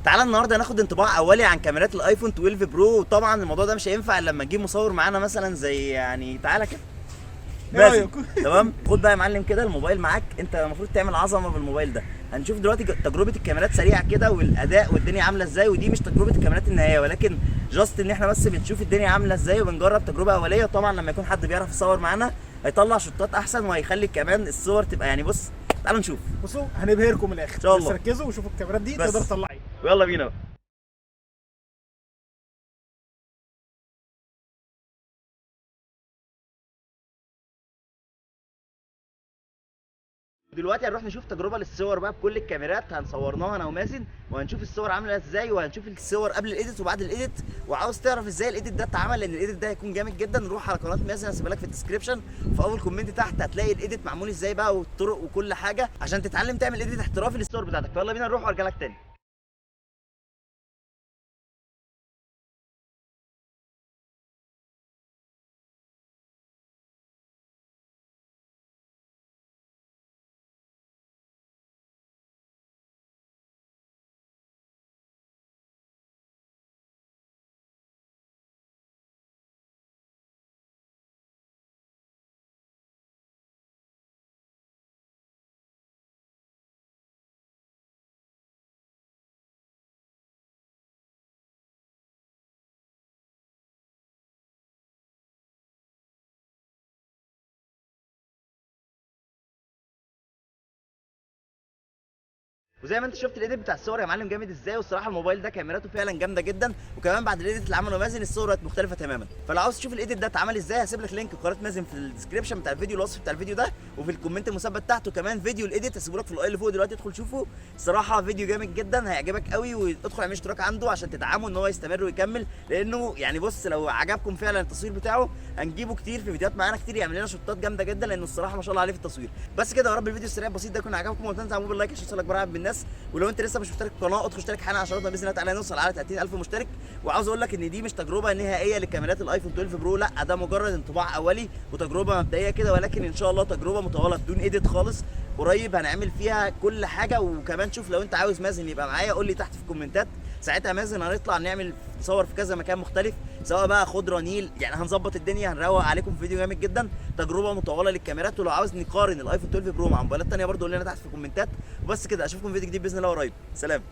تعالى النهارده ناخد انطباع اولي عن كاميرات الايفون 12 برو. وطبعا الموضوع ده مش هينفع الا لما نجيب مصور معانا مثلا زي يعني تعالى كده. ايه رايك؟ تمام، خد بقى يا معلم كده الموبايل معاك، انت المفروض تعمل عظمه بالموبايل ده. هنشوف دلوقتي تجربه الكاميرات سريعه كده والاداء والدنيا عامله ازاي، ودي مش تجربه الكاميرات النهائيه ولكن جاست ان احنا بس بنشوف الدنيا عامله ازاي وبنجرب تجربه اوليه. طبعا لما يكون حد بيعرف يصور معانا هيطلع شوتات احسن وهيخلي كمان الصور تبقى يعني بص. تعالوا نشوف. بصوا هنبهركم من الاخر ان شاء الله. بس ركزوا وشوفوا الكاميرات دي بس. تقدر تطلع ايه. ويلا بينا بقى. دلوقتي هنروح نشوف تجربه للصور بقى بكل الكاميرات، هنصورناها انا ومازن وهنشوف الصور عامله ازاي وهنشوف الصور قبل الايديت وبعد الايديت. وعاوز تعرف ازاي الايديت ده اتعمل لان الايديت ده هيكون جامد جدا، نروح على قناه مازن هسيبها لك في الديسكربشن في اول كومنت تحت، هتلاقي الايديت معمول ازاي بقى والطرق وكل حاجه عشان تتعلم تعمل ايديت احترافي للصور بتاعتك. فيلا بينا نروح وارجع لك تاني. وزي ما انت شفت الايديت بتاع الصور يا معلم جامد ازاي، والصراحه الموبايل ده كاميراته فعلا جامده جدا، وكمان بعد الايديت اللي عمله مازن الصور بقت مختلفه تماما. فلو عاوز تشوف الايديت ده اتعمل ازاي هسيب لك لينك قناه مازن في الديسكربشن بتاع الفيديو، الوصف بتاع الفيديو ده، وفي الكومنت المثبت تحته كمان فيديو الايديت هسيبه لك في الاي اللي فوق دلوقتي، ادخل شوفه. الصراحه فيديو جامد جدا هيعجبك قوي، وادخل اعمل اشتراك عنده عشان تدعمه ان هو يستمر ويكمل، لانه يعني بص لو عجبكم فعلا التصوير بتاعه هنجيبه كتير في فيديوهات معانا كتير يعمل لنا شوتات جامده جدا، لانه الصراحه ما شاء الله عليه في التصوير. بس كده يا رب الفيديو السريع البسيط ده يكون عجبكم، وما تنسوا تعملوا باللايك عشان يوصلك برعب بالناس. ولو انت لسه مش مشترك في القناه ادخل اشترك حالا عشان نقدر باذن الله تعالى نوصل على 30000 مشترك. وعاوز اقول لك ان دي مش تجربه نهائيه لكاميرات الايفون 12 برو، لا ده مجرد انطباع اولي وتجربه مبدئيه كده، ولكن ان شاء الله تجربه مطوله بدون ايديت خالص. قريب هنعمل فيها كل حاجه، وكمان شوف لو انت عاوز مازن يبقى معايا قول لي تحت في الكومنتات، ساعتها مازن هنطلع نصور في كذا مكان مختلف، سواء بقى خضره نيل، يعني هنظبط الدنيا هنروق عليكم في فيديو جامد جدا. تجربه مطوله للكاميرات، ولو عاوز نقارن الايفون 12 برو مع موبايلات ثانيه برضه قول لنا تحت في الكومنتات. وبس كده اشوفكم في فيديو جديد باذن الله قريب. سلام.